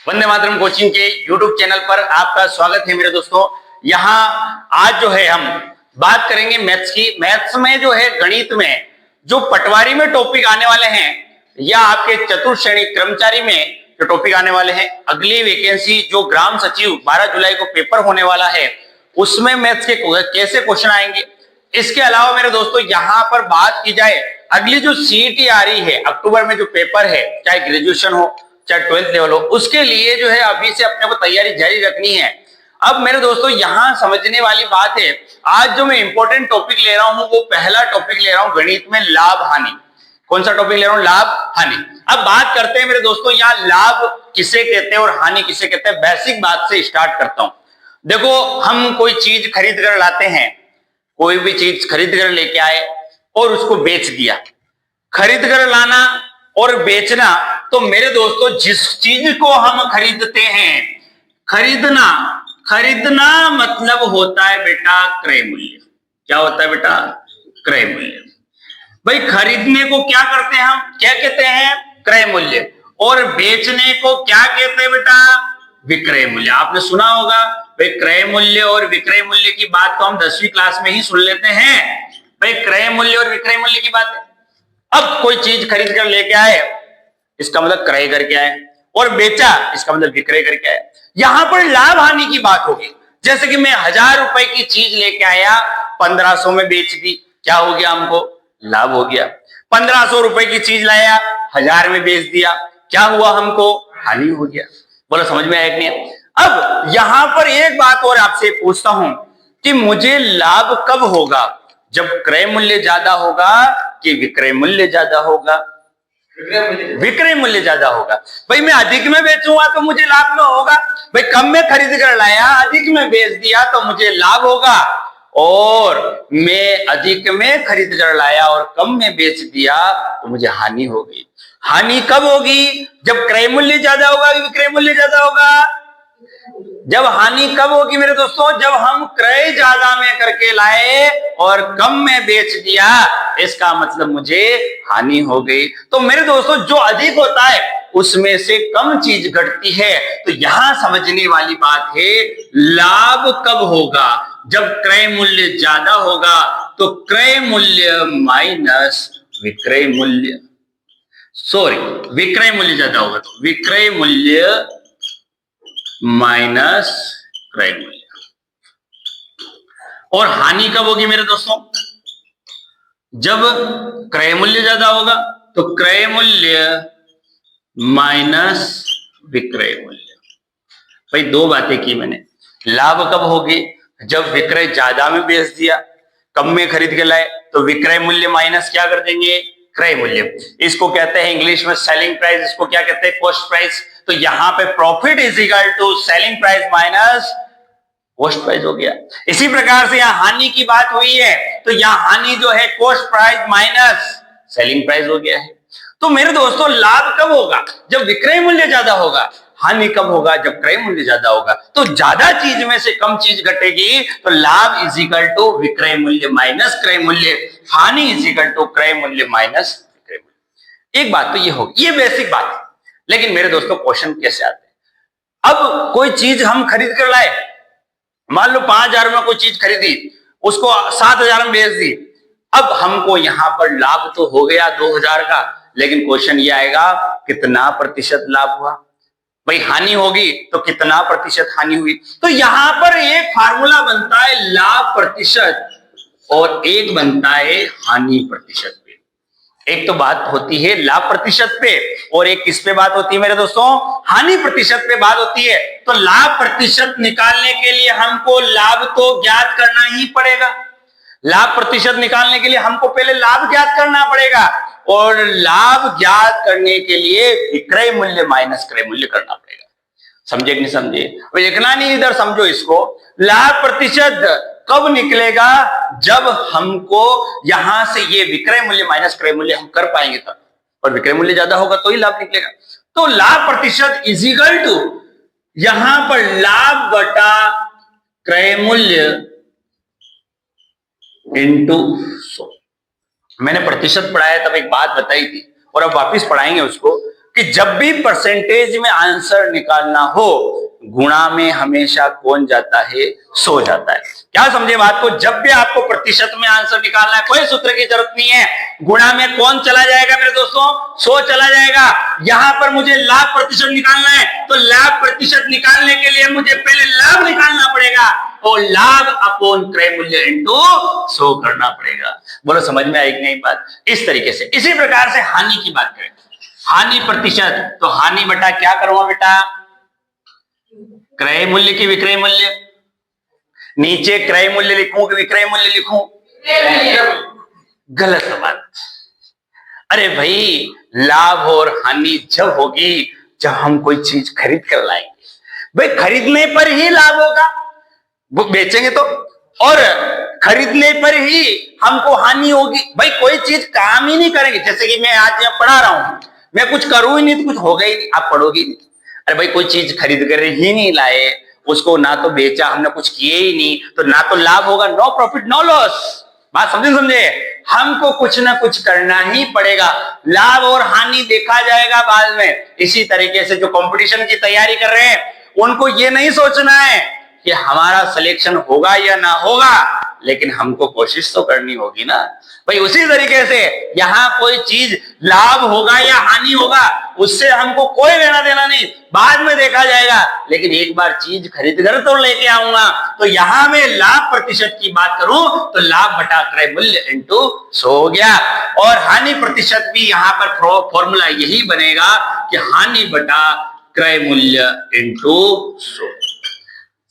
Vande Mataram coaching के YouTube channel पर आपका स्वागत है मेरे दोस्तों। यहाँ आज जो है हम बात करेंगे मैथ्स की। मैथ्स में जो है गणित में जो पटवारी में टॉपिक आने वाले हैं या आपके चतुर्थ श्रेणी कर्मचारी में जो टॉपिक आने वाले हैं, अगली वैकेंसी जो ग्राम सचिव 12 जुलाई को पेपर होने वाला है उसमें मैथ्स के कैसे क्वेश्चन आएंगे। इसके अलावा मेरे दोस्तों यहाँ पर बात की जाए अगली जो सीईटी आ रही है अक्टूबर में, जो पेपर है चाहे ग्रेजुएशन हो चाहे 12th लेवल हो, उसके लिए जो है अभी से अपने को तैयारी जारी रखनी है। अब मेरे दोस्तों यहाँ समझने वाली बात है, आज जो मैं इंपॉर्टेंट टॉपिक ले रहा हूं वो पहला टॉपिक ले रहा हूं गणित में लाभ हानि। कौन सा टॉपिक ले रहा हूं? लाभ हानि। अब बात करते हैं मेरे दोस्तों यहाँ लाभ किसे कहते हैं और हानि किसे कहते हैं। बेसिक बात से स्टार्ट करता हूं। देखो, हम कोई चीज खरीद कर लाते हैं, कोई भी चीज खरीद कर लेके आए और उसको बेच दिया। खरीद कर लाना और बेचना, तो मेरे दोस्तों जिस चीज को हम खरीदते हैं, खरीदना मतलब होता है बेटा क्रय मूल्य। क्या होता है बेटा? क्रय मूल्य। भाई खरीदने को क्या करते हैं हम? क्या कहते हैं? क्रय मूल्य। और बेचने को क्या कहते हैं बेटा? विक्रय मूल्य। आपने सुना होगा भाई, क्रय मूल्य और विक्रय मूल्य की बात तो हम 10वीं क्लास में ही सुन लेते हैं। भाई क्रय मूल्य और विक्रय मूल्य की बात है। अब कोई चीज खरीद कर लेके आए, इसका मतलब क्रय करके आए, और बेचा, इसका मतलब विक्रय करके आए। यहां पर लाभ हानि की बात होगी। जैसे कि मैं 1000 रुपए की चीज लेके आया, 1500 में बेच दी, क्या हो गया? हमको लाभ हो गया। 1500 रुपए की चीज लाया, 1000 में बेच दिया, क्या हुआ? हमको हानि हो गया। बोलो समझ में आया कि नहीं? अब यहां पर एक बात और आपसे पूछता हूं कि मुझे लाभ कब होगा? जब क्रय मूल्य ज्यादा होगा कि विक्रय मूल्य ज्यादा होगा? विक्रय मूल्य ज्यादा होगा। भाई मैं अधिक में बेचूंगा तो मुझे लाभ में होगा। भाई कम में खरीद कर लाया, अधिक में बेच दिया तो मुझे लाभ होगा। और मैं अधिक में खरीद कर लाया और कम में बेच दिया तो मुझे हानि होगी। हानि कब होगी? जब क्रय मूल्य ज्यादा होगा कि विक्रय मूल्य ज्यादा होगा? जब हानि कब होगी मेरे दोस्तों? जब हम क्रय ज्यादा में करके लाए और कम में बेच दिया, इसका मतलब मुझे हानि हो गई। तो मेरे दोस्तों जो अधिक होता है उसमें से कम चीज घटती है। तो यहां समझने वाली बात है, लाभ कब होगा? जब क्रय मूल्य ज्यादा होगा। तो क्रय मूल्य माइनस विक्रय मूल्य, विक्रय मूल्य ज्यादा होगा तो विक्रय मूल्य माइनस क्रय मूल्य। और हानि कब होगी मेरे दोस्तों? जब क्रय मूल्य ज्यादा होगा तो क्रय मूल्य माइनस विक्रय मूल्य। भाई दो बातें की मैंने। लाभ कब होगी? जब विक्रय ज्यादा में बेच दिया, कम में खरीद के लाए, तो विक्रय मूल्य माइनस क्या कर देंगे? क्रय मूल्य। इसको कहते हैं इंग्लिश में सेलिंग प्राइस, इसको क्या कहते हैं? Cost price. तो यहां पे profit is equal to selling price minus cost price हो गया। इसी प्रकार से यहां हानि की बात हुई है, तो यहां हानि जो है cost price minus selling price हो गया है। तो मेरे दोस्तों लाभ कब होगा? जब विक्रय मूल्य ज्यादा होगा। हानि कब होगा? जब क्रय मूल्य ज्यादा होगा। तो ज्यादा चीज में से कम चीज घटेगी, तो लाभ इज इक्वल टू विक्रय मूल्य माइनस क्रय मूल्य, हानि इज इक्वल टू क्रय मूल्य माइनस विक्रय मूल्य। एक बात तो ये होगी, ये बेसिक बात है। लेकिन मेरे दोस्तों क्वेश्चन कैसे आते हैं? अब कोई चीज हम खरीद कर लाए, मान लो 5000 में कोई चीज खरीदी, उसको 7000 में बेच दी। अब हमको यहां पर लाभ तो हो गया 2000 का, लेकिन क्वेश्चन ये आएगा कितना प्रतिशत लाभ हुआ? भाई हानि होगी तो कितना प्रतिशत हानि हुई? तो यहां पर एक फार्मूला बनता है लाभ प्रतिशत और एक बनता है हानि प्रतिशत पे। एक तो बात होती है लाभ प्रतिशत पे और एक किस पे बात होती है मेरे दोस्तों? हानि प्रतिशत पे बात होती है। तो लाभ प्रतिशत निकालने के लिए हमको लाभ तो ज्ञात करना ही पड़ेगा। लाभ प्रतिशत निकालने के लिए हमको पहले लाभ ज्ञात करना पड़ेगा, और लाभ ज्ञात करने के लिए विक्रय मूल्य माइनस क्रय मूल्य करना पड़ेगा। समझे कि नहीं समझे? लिखना नहीं, इधर समझो इसको। लाभ प्रतिशत कब निकलेगा? जब हमको यहां से ये विक्रय मूल्य माइनस क्रय मूल्य हम कर पाएंगे तब, और विक्रय मूल्य ज्यादा होगा तो ही लाभ निकलेगा। तो लाभ प्रतिशत इज इक्वल टू यहां पर लाभ बटा क्रय मूल्य इंटू 100। मैंने प्रतिशत पढ़ाया तब एक बात बताई थी और अब वापिस पढ़ाएंगे उसको कि जब भी परसेंटेज में आंसर निकालना हो, गुणा में हमेशा कौन जाता है? 100 जाता है। क्या समझे बात को? जब भी आपको प्रतिशत में आंसर निकालना है, कोई सूत्र की जरूरत नहीं है, गुणा में कौन चला जाएगा मेरे दोस्तों? 100 चला जाएगा। यहां पर मुझे लाभ प्रतिशत निकालना है, तो लाभ प्रतिशत निकालने के लिए मुझे पहले लाभ निकालना पड़ेगा, और लाभ अपॉन क्रय मूल्य इंटू 100 करना पड़ेगा। बोलो समझ में आई कि नहीं बात? इस तरीके से। इसी प्रकार से हानि की बात करें, हानि प्रतिशत, तो हानि बटा क्या करूंगा बेटा? क्रय मूल्य की विक्रय मूल्य। नीचे क्रय मूल्य लिखूं कि विक्रय मूल्य लिखूं? गलत बात। अरे भाई, लाभ और हानि जब होगी जब हम कोई चीज खरीद कर लाएंगे। भाई खरीदने पर ही लाभ होगा, वो बेचेंगे तो, और खरीदने पर ही हमको हानि होगी। भाई कोई चीज काम ही नहीं करेंगे, जैसे कि मैं आज यहाँ पढ़ा रहा हूं, मैं कुछ करूं ही नहीं तो कुछ होगा ही नहीं, आप पढ़ोगे नहीं। अरे भाई कोई चीज खरीद कर ही नहीं लाए, उसको ना तो बेचा, हमने कुछ किए ही नहीं, तो ना तो लाभ होगा, नो प्रॉफिट नो लॉस। बात समझे? हमको कुछ ना कुछ करना ही पड़ेगा, लाभ और हानि देखा जाएगा बाद में। इसी तरीके से जो कंपटीशन की तैयारी कर रहे हैं, उनको ये नहीं सोचना है कि हमारा सिलेक्शन होगा या ना होगा, लेकिन हमको कोशिश तो करनी होगी ना भाई। उसी तरीके से यहां कोई चीज लाभ होगा या हानि होगा, उससे हमको कोई लेना देना नहीं, बाद में देखा जाएगा। लेकिन एक बार चीज खरीद कर तो लेके आऊंगा। तो यहां मैं लाभ प्रतिशत की बात करूं तो लाभ बटा क्रय मूल्य इंटू 100 हो गया, और हानि प्रतिशत भी यहां पर फॉर्मूला यही बनेगा कि हानि बटा क्रय मूल्य इंटू 100।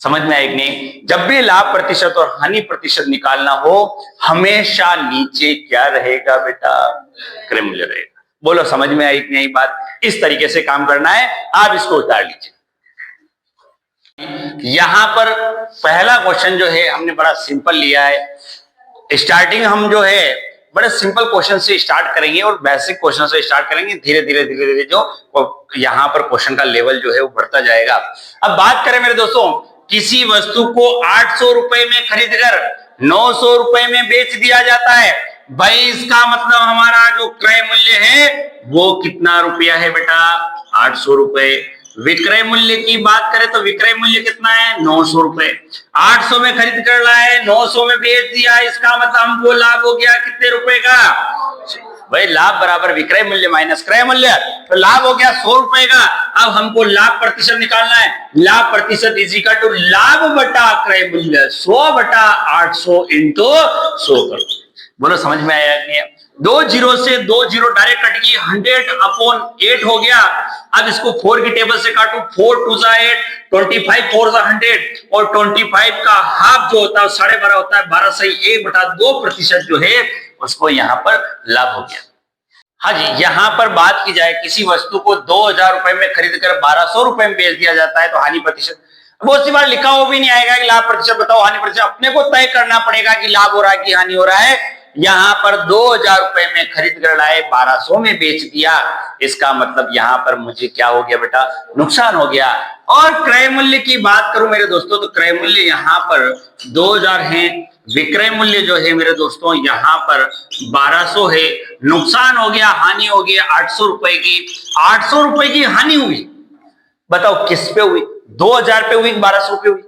समझ में आएगी नहीं? जब भी लाभ प्रतिशत और हानि प्रतिशत निकालना हो, हमेशा नीचे क्या रहेगा बेटा? क्रय मूल्य रहेगा। बोलो समझ में आई कि नहीं बात? इस तरीके से काम करना है। आप इसको उतार लीजिए। यहां पर पहला क्वेश्चन जो है हमने बड़ा सिंपल लिया है। स्टार्टिंग हम जो है बड़े सिंपल क्वेश्चन से स्टार्ट करेंगे और बेसिक क्वेश्चन से स्टार्ट करेंगे। धीरे धीरे जो यहां पर क्वेश्चन का लेवल जो है वो बढ़ता जाएगा। अब बात करें मेरे दोस्तों, किसी वस्तु को 800 रुपए में खरीदकर 900 रुपए में बेच दिया जाता है। भाई इसका मतलब हमारा जो क्रय मूल्य है वो कितना रुपया है बेटा? 800 रुपए। विक्रय मूल्य की बात करें तो विक्रय मूल्य कितना है? 900 रुपए। 800 में खरीद कर लाए, 900 में बेच दिया, इसका मतलब हमको लाभ हो गया कितने रुपए का? भाई लाभ बराबर विक्रय मूल्य माइनस क्रय मूल्य, तो लाभ हो गया 100 रुपए का। अब हमको लाभ प्रतिशत निकालना है। लाभ प्रतिशत इज इक्वल टू लाभ बटा क्रय मूल्य 100 बटा 800 इंटू 100 कर। बोलो समझ में आया नहीं? 2 जीरो से 2 जीरो डायरेक्ट कट गई, 100/8 हो गया। अब इसको 4 की टेबल से काटू, 4 2 जा 8, 25 4 जा 100, और 25 का हाफ जो होता है 12.5 होता है, 12 सही 1/2% जो है उसको यहाँ पर लाभ हो गया। हाँ जी, यहाँ पर बात की जाए किसी वस्तु को 2000 रुपए में खरीद कर 1200 रुपए में बेच दिया जाता है तो हानि प्रतिशत। बहुत सी बार लिखा हो भी नहीं आएगा कि लाभ प्रतिशत बताओ, हानि प्रतिशत अपने को तय करना पड़ेगा कि लाभ हो रहा है कि हानि हो रहा है। यहाँ पर 2000 रुपए में खरीद कर लाए, 1200 में बेच दिया, इसका मतलब यहाँ पर मुझे क्या हो गया बेटा? नुकसान हो गया। और क्रय मूल्य की बात करूं मेरे दोस्तों, तो क्रय मूल्य यहाँ पर 2000 है, विक्रय मूल्य जो है मेरे दोस्तों यहाँ पर 1200 है। नुकसान हो गया, हानि हो गया 800 रुपए की। 800 रुपए की हानि हुई, बताओ किस पे हुई? 2000 पे हुई, 1200 पे हुई?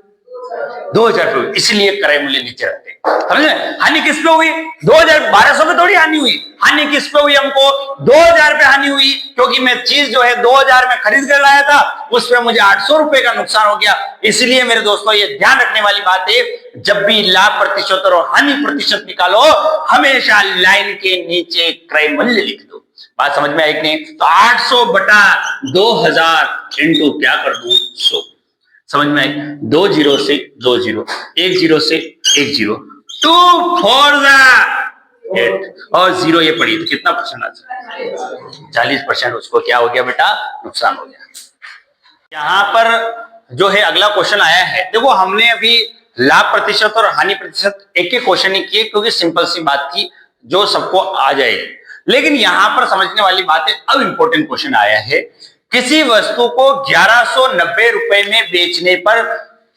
2000 पे हुई, इसलिए क्रय मूल्य नीचे रखते। समझ में? हानि किस पे हुई? 2000, 1200 पे थोड़ी हानि हुई। हानि किस पे हुई? हमको 2000 पे हानि हुई, क्योंकि मैं चीज जो है 2000 में खरीद कर लाया था, उस पर मुझे 800 रुपए का नुकसान हो गया। इसलिए मेरे दोस्तों ये ध्यान रखने वाली बात है, जब भी लाभ प्रतिशत और हानि प्रतिशत निकालो, हमेशा लाइन के नीचे क्रय मूल्य लिख दो। बात समझ में आई कि नहीं? तो 800 बटा 2000 इंटू क्या कर दूं? 100। समझ में आई? 2 जीरो से 2 जीरो, 1 जीरो से 1 जीरो, 2 4 8 और 0 ये पड़ी, तो कितना परसेंट आ जाए? 40% उसको क्या हो गया बेटा? नुकसान हो गया। यहां पर जो है अगला क्वेश्चन आया है, देखो हमने अभी लाभ प्रतिशत और हानि प्रतिशत एक एक क्वेश्चन ही किए, क्योंकि सिंपल सी बात थी जो सबको आ जाएगी। लेकिन यहां पर समझने वाली बात है, अब इंपॉर्टेंट क्वेश्चन आया है, किसी वस्तु को 1190 रुपए में बेचने पर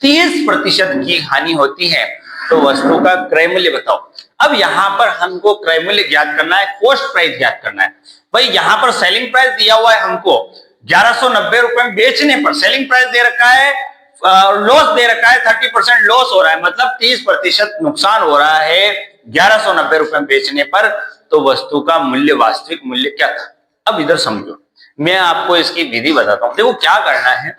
30% की हानि होती है, तो वस्तु का क्रय मूल्य बताओ। अब यहां पर हमको क्रय मूल्य ज्ञात करना है, कॉस्ट प्राइस ज्ञात करना है। भाई यहां पर सेलिंग प्राइस दिया हुआ है हमको 1190 रुपए में बेचने पर, सेलिंग प्राइस दे रखा है, लॉस दे रखा है, 30% लॉस हो रहा है, मतलब 30% नुकसान हो रहा है 1190 रुपए में बेचने पर। तो वस्तु का मूल्य, वास्तविक मूल्य क्या था? अब इधर समझो, मैं आपको इसकी विधि बताता हूं। देखो क्या करना है,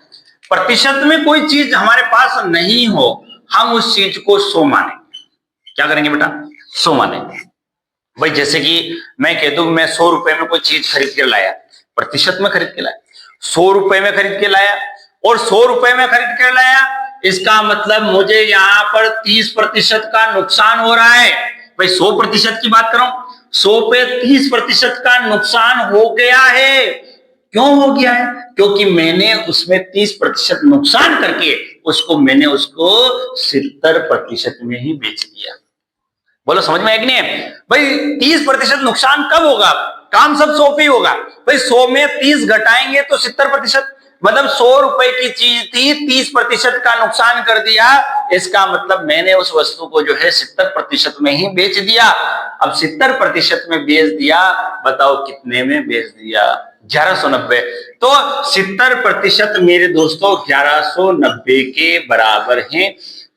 प्रतिशत में कोई चीज हमारे पास नहीं हो, हम उस चीज को 100 मानेंगे। क्या करेंगे बेटा? 100 मानेंगे। भाई जैसे कि मैं कह दूं मैं 100 रुपए में कोई चीज खरीद के लाया, प्रतिशत में खरीद के लाया, 100 रुपए में खरीद के लाया और 100 रुपए में खरीद के लाया, इसका मतलब मुझे यहां पर 30% का नुकसान हो रहा है। भाई 100% की बात कर रहा हूं, 100 पे 30% का नुकसान हो गया है। क्यों हो गया है? क्योंकि मैंने उसमें 30% नुकसान करके मैंने उसको 70% में ही बेच दिया। बोलो समझ में आया कि नहीं? भाई 30% नुकसान कब होगा? काम सब 100 पे ही होगा। भाई 100 में 30 घटाएंगे तो 70%, मतलब 100 रुपए की चीज थी, 30% का नुकसान कर दिया, इसका मतलब मैंने उस वस्तु को जो है 70% में ही बेच दिया। अब 70% में बेच दिया, बताओ कितने में बेच दिया? 1190। तो 70% मेरे दोस्तों 1190 के बराबर है।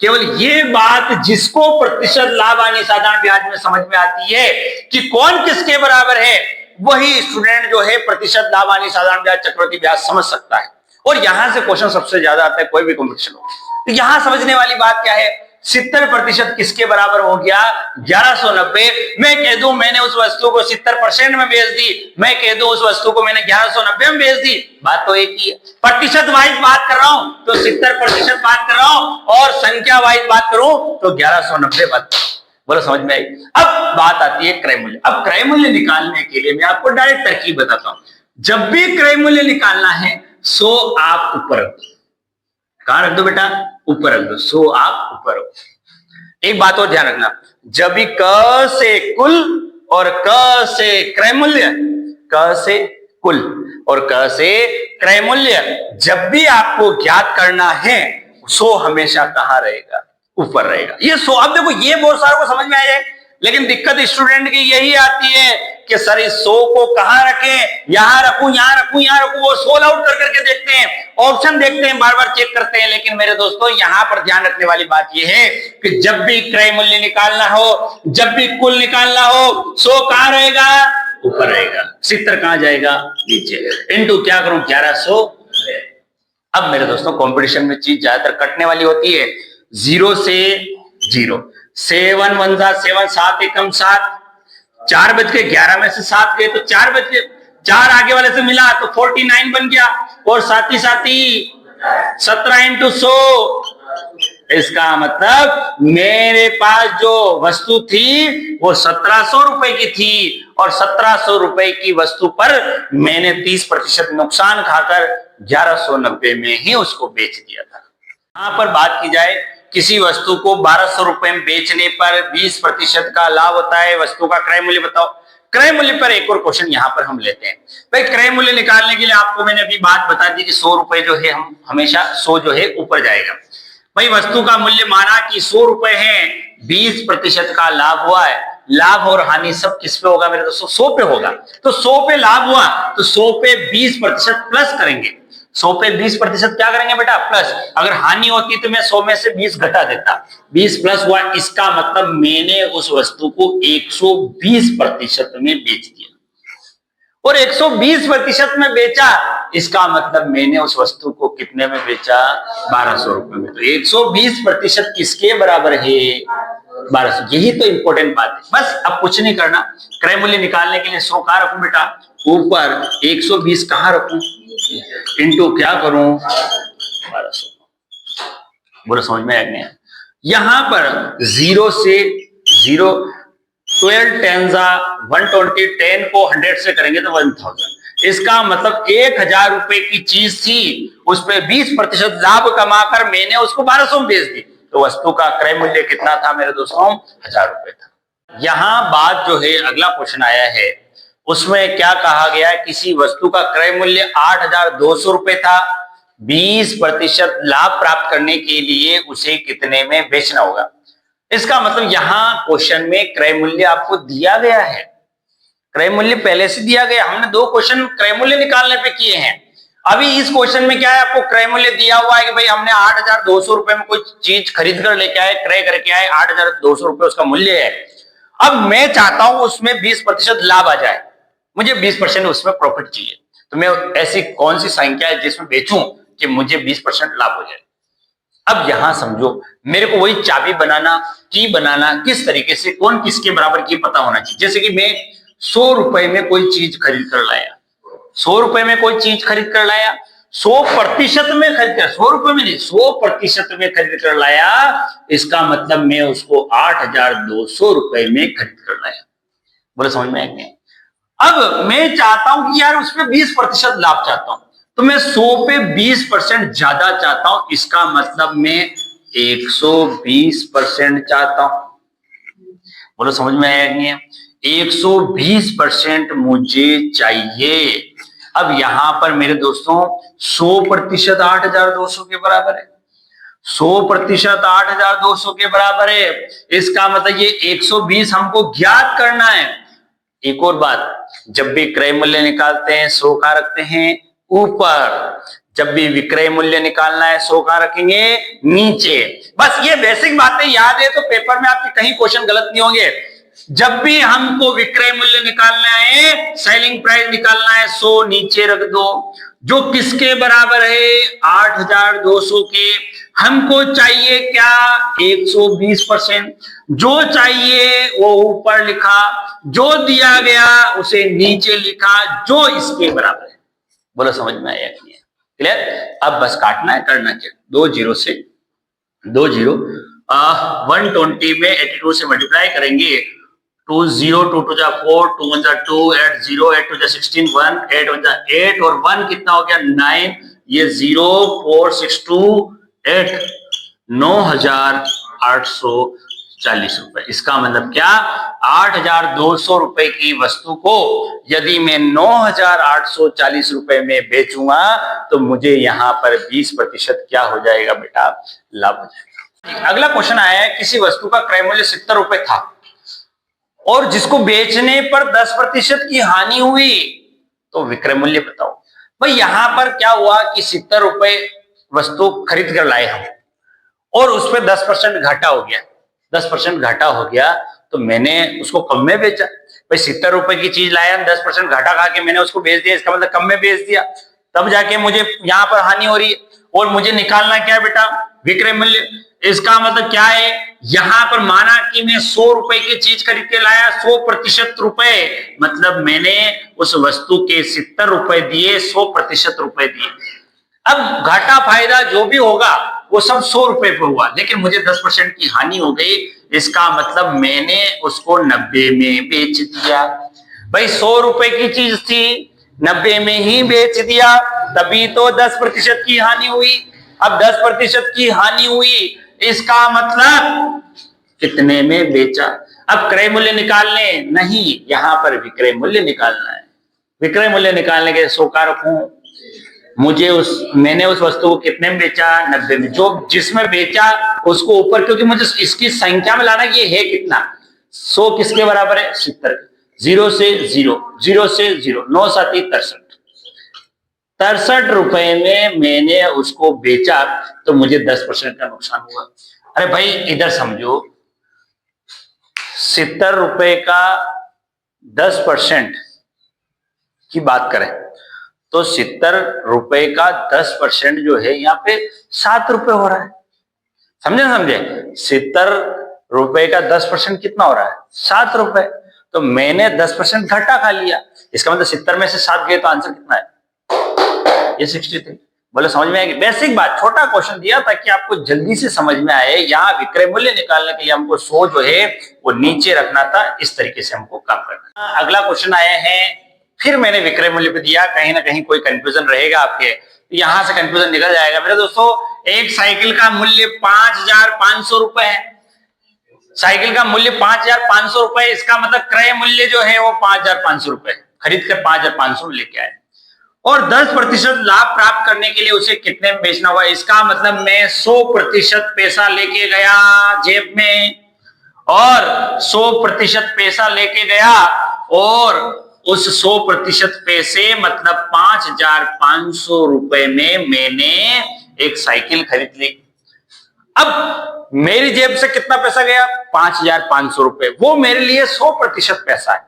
केवल ये बात जिसको प्रतिशत लाभ हानि साधारण ब्याज में समझ में आती है कि कौन किसके बराबर है, वही स्टूडेंट जो है प्रतिशत लाभ हानि साधारण ब्याज चक्रवृद्धि ब्याज समझ सकता है। और यहां से क्वेश्चन सबसे ज्यादा आता है, कोई भी कॉम्पिटिशन हो। तो यहां समझने वाली बात क्या है, 70% किसके बराबर हो गया? 1190। मैं कह दूं मैंने उस वस्तु को 70% में बेच दी, मैं कह दूं उस वस्तु को मैंने 1190 में बेच दी, बात तो एक ही है। प्रतिशत वाइज बात कर रहा हूं तो 70% बात कर रहा हूं, और संख्या वाइज बात करूं तो 1190 बात। बोलो समझ में आई? अब बात आती है क्रय मूल्य। अब क्रय मूल्य निकालने के लिए मैं आपको डायरेक्ट तरकीब बताता हूं। जब भी क्रय मूल्य निकालना है, 100 आप ऊपर रख दो। कहां रख दो बेटा? ऊपर रख दो। 100 आप ऊपर रखो। एक बात और ध्यान रखना, जब भी क से कुल और क से क्रय मूल्य, क से कुल और क से क्रय मूल्य जब भी आपको ज्ञात करना है, 100 हमेशा कहां रहेगा? ऊपर रहेगा। ये 100, अब देखो ये बहुत सारों को समझ में आ जाए, लेकिन दिक्कत स्टूडेंट की यही आती है कि सर इस 100 को कहां रखें, यहां रखूं, यहां रखूं, यहां रखूं। वो 100 आउट कर करके देखते हैं, ऑप्शन देखते हैं, बार बार चेक करते हैं। लेकिन मेरे दोस्तों यहां पर ध्यान रखने वाली बात यह है कि जब भी क्रय मूल्य निकालना हो, जब भी कुल निकालना हो, 100 कहां रहेगा? ऊपर रहेगा। 70 कहां जाएगा? नीचे। इनटू क्या करूं? 1100। अब मेरे दोस्तों कंपटीशन में चीज ज्यादातर कटने वाली होती है। 0 से 0, 7 1 जा 7, 7 एकम 7, 4 बज के 11 में से 7 गए तो 4 बज के 4 आगे वाले से मिला तो 49 बन गया, और साथ ही 17 इंटू 100। इसका मतलब मेरे पास जो वस्तु थी वो 1700 रुपए की थी, और 1700 रुपए की वस्तु पर मैंने 30% नुकसान खाकर 1190 में ही उसको बेच दिया था। यहां पर बात की जाए, किसी वस्तु को 1200 रुपए में बेचने पर 20% का लाभ होता है। वस्तु का क्रय मूल्य बताओ। क्रय मूल्य पर एक और क्वेश्चन यहां पर हम लेते हैं। भाई क्रय मूल्य निकालने के लिए आपको मैंने अभी बात बता दी कि 100 रुपए जो है हम हमेशा 100 जो है ऊपर जाएगा। भाई वस्तु का मूल्य माना कि 100 रुपए है, 20% का लाभ हुआ है। लाभ और हानि सब किस पे होगा मेरे दोस्तों? 100 पे होगा। तो 100 पे लाभ हुआ तो 100 पे 20% प्लस करेंगे। 100 पे 20% क्या करेंगे बेटा? प्लस। अगर हानि होती तो मैं 100 में से 20 घटा देता, 20 प्लस हुआ, इसका मतलब मैंने उस वस्तु को 120% में बेच दिया। और 120% में बेचा, इसका मतलब मैंने उस वस्तु को कितने में बेचा? 1200 रुपए में। तो 120% किसके बराबर है? 1200। यही तो इंपॉर्टेंट बात है। बस अब कुछ नहीं करना, क्रय मूल्य निकालने के लिए 100 कहां रखूं बेटा? ऊपर। 120 कहां रखूं? इंटू क्या करूं? 1200। बोलो समझ में आया नहीं? यहां पर 0 से 0, 12 10 जा 120, 10 को 100 से करेंगे तो 1000। इसका मतलब 1000 रुपए की चीज थी, उस पर 20% लाभ कमाकर मैंने उसको 1200 में बेच दी। तो वस्तु का क्रय मूल्य कितना था मेरे दोस्तों? 1000 रुपए था। यहां बात जो है, अगला क्वेश्चन आया है, उसमें क्या कहा गया है? किसी वस्तु का क्रय मूल्य 8200 रुपए था, 20% लाभ प्राप्त करने के लिए उसे कितने में बेचना होगा? इसका मतलब यहां क्वेश्चन में क्रय मूल्य आपको दिया गया है, क्रय मूल्य पहले से दिया गया। हमने 2 क्वेश्चन क्रय मूल्य निकालने पे किए हैं। अभी इस क्वेश्चन में क्या है, आपको क्रय मूल्य दिया हुआ है कि भाई हमने 8,200 रुपए में कोई चीज खरीद कर लेके आए, क्रय करके आए, 8,200 रुपए उसका मूल्य है। अब मैं चाहता हूं उसमें 20% लाभ आ जाए, मुझे 20% उसमें प्रॉफिट चाहिए। तो मैं ऐसी कौन सी संख्या है जिसमें बेचूं कि मुझे 20% लाभ हो जाए। अब यहां समझो, मेरे को वही चाबी बनाना, की बनाना, किस तरीके से कौन किसके बराबर की पता होना चाहिए। जैसे कि मैं 100 रुपए में कोई चीज खरीद कर लाया, 100 रुपए में कोई चीज खरीद कर लाया, 100% में खरीद कर, 100 रुपए में नहीं, 100% में खरीद कर लाया, इसका मतलब मैं उसको 8,200 रुपए में खरीद कर लाया। बोले समझ में आएंगे। अब मैं चाहता हूं कि यार उसमें 20% लाभ चाहता हूं, तो मैं 100 पे 20% ज्यादा चाहता हूं, इसका मतलब मैं 120% चाहता हूं। बोलो समझ में आएंगे। 120% मुझे चाहिए। अब यहां पर मेरे दोस्तों 100% 8,200 के बराबर है, 100% 8,200 के बराबर है। इसका मतलब ये 120 हमको ज्ञात करना है। एक और बात, जब भी क्रय मूल्य निकालते हैं 100 का रखते हैं ऊपर, जब भी विक्रय मूल्य निकालना है 100 का रखेंगे नीचे। बस ये बेसिक बातें याद है तो पेपर में आपके कहीं क्वेश्चन गलत नहीं होंगे। जब भी हमको विक्रय मूल्य निकालना है, सेलिंग प्राइस निकालना है, 100 नीचे रख दो, जो किसके बराबर है 8,200 के। हमको चाहिए क्या 120%, जो चाहिए वो ऊपर लिखा, जो दिया गया उसे नीचे लिखा, जो इसके बराबर है। बोलो समझ में आया कि नहीं? क्लियर। अब बस काटना है, करना क्या, 2 जीरो से 2 जीरो 120 में 82 से मल्टीप्लाई करेंगे। 2 0 2 2 जा 4, 2 1 जा 2, 8 0, 8 2 जा 16, 1 8 1 जा 8 और 1 कितना हो गया 9, ये 0 4 6 2 8, 9,840 रुपए। इसका मतलब क्या, 8,200 रुपए की वस्तु को यदि मैं 9,840 रुपए में बेचूंगा तो मुझे यहां पर 20% क्या हो जाएगा बेटा, लाभ हो जाएगा। अगला क्वेश्चन आया है, किसी वस्तु का क्रय मूल्य 70 रुपए था और जिसको बेचने पर 10% की हानि हुई, तो विक्रय मूल्य बताओ। भाई यहां पर क्या हुआ कि 70 रुपए वस्तु खरीद कर लाए हम और उस पर 10% घाटा हो गया, 10% घाटा हो गया तो मैंने उसको कम में बेचा। भाई 70 रुपए की चीज लाया, 10% घाटा खा के मैंने उसको बेच दिया, इसका मतलब कम में बेच दिया, तब जाके मुझे यहाँ पर हानि हो रही है। और मुझे निकालना क्या है बेटा, विक्रय मूल्य। इसका मतलब क्या है, यहां पर माना कि मैं 100 रुपए की चीज खरीद के लाया, 100% रुपए, मतलब मैंने उस वस्तु के 70 रुपए दिए, 100% रुपए दिए। अब घाटा फायदा जो भी होगा वो सब 100 रुपए पे हुआ, लेकिन मुझे 10% की हानि हो गई। इसका मतलब मैंने उसको 90 में बेच दिया। भाई 100 रुपए की चीज थी, 90 में ही बेच दिया, तभी तो 10% की हानि हुई। अब 10% की हानि हुई, इसका मतलब कितने में बेचा। अब क्रय मूल्य निकालने नहीं, यहां पर विक्रय मूल्य निकालना है। विक्रय मूल्य निकालने के 100 का रखूं, मैंने उस वस्तु को कितने में बेचा, 90 में। जो जिसमें बेचा उसको ऊपर, क्योंकि मुझे इसकी संख्या में लाना कि ये है कितना, 100 किसके बराबर है 70, 0 से 0, 0 से 0, 9 7 63, 63 रुपए में मैंने उसको बेचा तो मुझे 10% का नुकसान हुआ। अरे भाई इधर समझो, 70 रुपए का 10% की बात करें तो 70 रुपए का 10% जो है यहाँ पे 7 रुपए हो रहा है। समझे 70 रुपए का 10% कितना हो रहा है, 7 रुपए। तो मैंने 10% घाटा खा लिया, इसका मतलब 70 में से 7 गए तो आंसर कितना है, ये 63। बोले समझ में आएगी। बेसिक बात, छोटा क्वेश्चन दिया ताकि आपको जल्दी से समझ में आए। यहाँ विक्रय मूल्य निकालने के लिए हमको 100 जो है वो नीचे रखना था, इस तरीके से हमको काम करना। अगला क्वेश्चन आया है, फिर मैंने विक्रय मूल्य पे दिया, कहीं ना कहीं कोई कंफ्यूजन रहेगा आपके, तो यहां से कंफ्यूजन निकल जाएगा। मेरे दोस्तों एक साइकिल का मूल्य 5,500 रुपए है, साइकिल का मूल्य 5,500 रुपए, इसका मतलब क्रय मूल्य जो है वो 5,500 रुपए, खरीद कर 5,500 में लेके आए और 10% लाभ प्राप्त करने के लिए उसे कितने में बेचना हुआ। इसका मतलब मैं 100% पैसा लेके गया जेब में और 100% पैसा लेके गया और उस 100% पैसे मतलब 5,500 रुपए में मैंने एक साइकिल खरीद ली। अब मेरी जेब से कितना पैसा गया? 5,500 रुपए। वो मेरे लिए 100% पैसा है,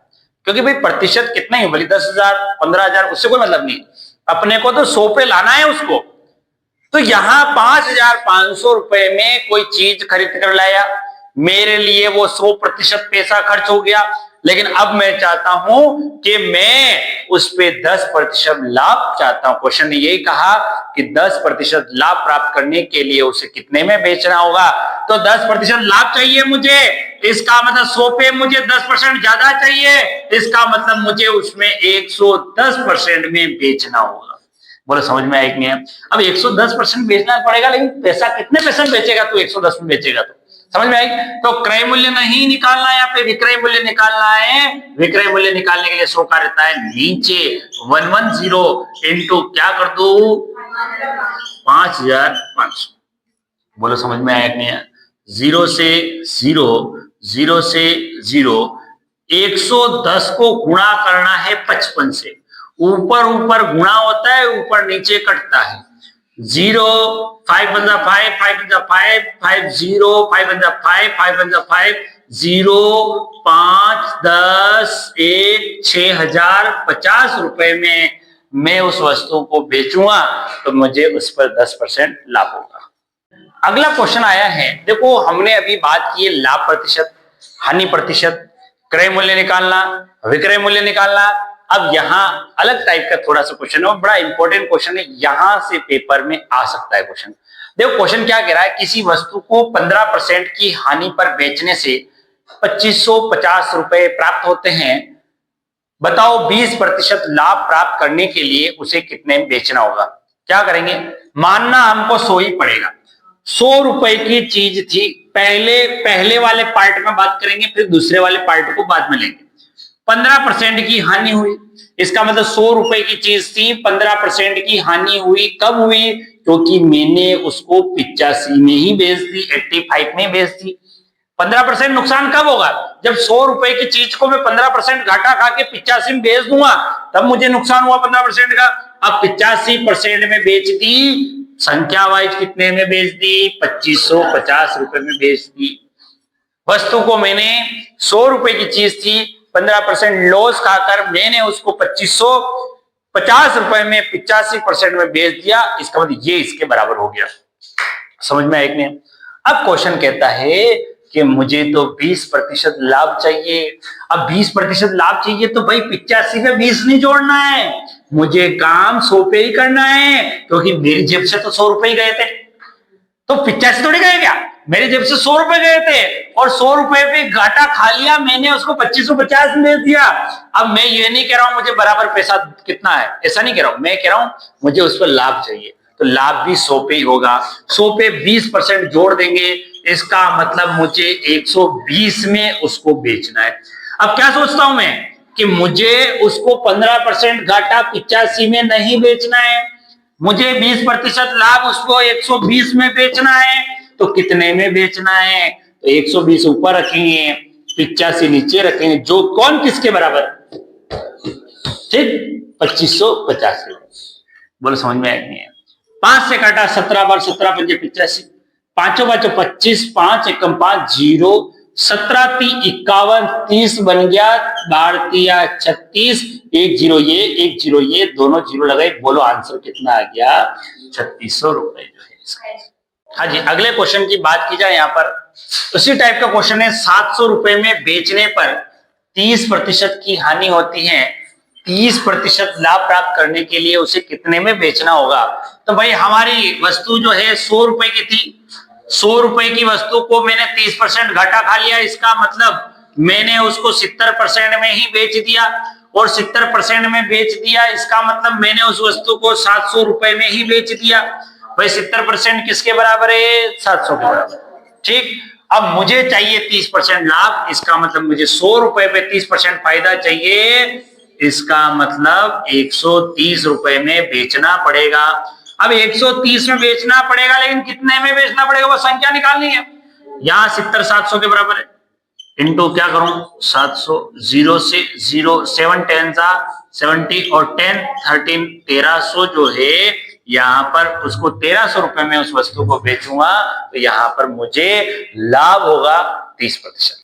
क्योंकि भाई प्रतिशत कितना ही बोली 10,000 15,000 उससे कोई मतलब नहीं, अपने को तो 100 पे लाना है उसको। तो यहां 5,500 रुपए में कोई चीज खरीद कर लाया, मेरे लिए वो 100% पैसा खर्च हो गया, लेकिन अब मैं चाहता हूं कि मैं उस पे 10% लाभ चाहता हूं। क्वेश्चन ने यही कहा कि 10% लाभ प्राप्त करने के लिए उसे कितने में बेचना होगा? तो 10% लाभ चाहिए मुझे, इसका मतलब 100 पे मुझे 10% ज्यादा चाहिए, इसका मतलब मुझे उसमें 110% में बेचना होगा। बोलो समझ में आया कि नहीं? अब 110% बेचना पड़ेगा, लेकिन पैसा कितने % बेचेगा? तो 110 में बेचेगा। तो समझ में आई? तो क्रय मूल्य नहीं निकालना है, यहाँ पे विक्रय मूल्य निकालना है। विक्रय मूल्य निकालने के लिए 100 का रहता है नीचे 110 इंटू क्या कर दू 5,500। बोलो समझ में आया कि नहीं? 0 से 0, 0 से 0, 110 को गुणा करना है 55 से। ऊपर ऊपर गुणा होता है, ऊपर नीचे कटता है। 0 5 1 5 5 1 5 5 0 5 1 5 5 1 5 0 5 10 1 6,050 रुपए में मैं उस वस्तु को बेचूंगा तो मुझे उस पर 10% लाभ होगा। अगला क्वेश्चन आया है, देखो हमने अभी बात की लाभ प्रतिशत, हानि प्रतिशत, क्रय मूल्य निकालना, विक्रय मूल्य निकालना। अब यहां अलग टाइप का थोड़ा सा क्वेश्चन है और बड़ा इंपॉर्टेंट क्वेश्चन है, यहां से पेपर में आ सकता है क्वेश्चन। देखो क्वेश्चन क्या कह रहा है, किसी वस्तु को 15% की हानि पर बेचने से 2,550 रुपए प्राप्त होते हैं। बताओ 20% लाभ प्राप्त करने के लिए उसे कितने में बेचना होगा? क्या करेंगे? मानना हमको 100 ही पड़ेगा। 100 रुपए की चीज थी, पहले वाले पार्ट में बात करेंगे, फिर दूसरे वाले पार्ट को बाद में लेंगे। 15% की हानि हुई, इसका मतलब 100 रुपए की चीज थी, 15% की हानि हुई। कब हुई? क्योंकि मैंने उसको 85 में ही बेच दी, 85 में बेच दी। 15% नुकसान कब होगा? जब 100 रुपए की चीज को मैं 15% घाटा खा के 85 में बेच दूंगा, तब मुझे नुकसान हुआ 15% का। अब 85% में बेच दी, संख्या वाइज कितने में बेच दी? 2,550 रुपए में बेच दी। वस्तु को मैंने 100 रुपए की चीज थी, 15% लॉस खाकर मैंने उसको 2,550 रुपए में 85% में बेच दिया, इसका मतलब ये इसके बराबर हो गया। समझ में आया कि नहीं? अब क्वेश्चन कहता है कि मुझे तो 20% लाभ चाहिए। अब 20% लाभ चाहिए तो भाई 85 में 20 नहीं जोड़ना है, मुझे काम 100 पे ही करना है, क्योंकि मेरी जेब से तो 100 रुपए ही गए थे। तो 85 थोड़ी गए क्या? मेरी जेब से 100 रुपए गए थे और 100 रुपए पे घाटा खा लिया मैंने, उसको 2,550 में दे दिया। अब मैं ये नहीं कह रहा हूं मुझे बराबर पैसा कितना है, ऐसा नहीं कह रहा हूं, मैं कह रहा हूं मुझे उस पर लाभ चाहिए, तो लाभ भी 100 पे ही होगा। 100 पे 20% जोड़ देंगे, इसका मतलब मुझे 120 में उसको बेचना है। अब क्या सोचता हूं मैं कि मुझे उसको 15% घाटा 85 में नहीं बेचना है, मुझे 20% लाभ उसको 120 में बेचना है। तो कितने में बेचना है? तो 120 ऊपर रखेंगे, 85 नीचे रखेंगे, जो कौन किसके बराबर? ठीक, 2,550। बोलो समझ में आया नहीं है? 5 से काटा 17 बार 17 पंजे 85, पांचों 25, 5 एकम 5 0, 17 × 51 30 बन गया, 12 × 36, 1 0 ये 1 0 ये, दोनों जीरो लगाए। बोलो आंसर कितना आ गया? 3,600 रुपए जो है इसका। हाँ जी, अगले क्वेश्चन की बात की जाए, यहाँ पर उसी टाइप का क्वेश्चन है। 700 रुपए में बेचने पर 30% की हानि होती है, 30% लाभ प्राप्त करने के लिए उसे कितने में बेचना होगा? तो भाई हमारी वस्तु जो है 100 रुपए की थी, 100 रुपए की वस्तु को मैंने 30% घाटा खा लिया, इसका मतलब मैंने उसको 70% में ही बेच दिया, और 70% में बेच दिया इसका मतलब मैंने उस वस्तु को 700 रुपए में ही बेच दिया। भाई 70% किसके बराबर है? 700 के बराबर। ठीक, अब मुझे चाहिए 30% लाभ, इसका मतलब मुझे 100 रुपए पे 30% फायदा चाहिए, इसका मतलब 130 रुपए में बेचना पड़ेगा। अब 130 में बेचना पड़ेगा, लेकिन कितने में बेचना पड़ेगा वो संख्या निकालनी है। यहां 70 700 के बराबर है, इंटू क्या करूं 700, 0 से 0, 7 10 सा 70 और 10 13 1300 जो है यहाँ पर उसको 1300 रुपए में उस वस्तु को बेचूंगा तो यहाँ पर मुझे लाभ होगा 30%।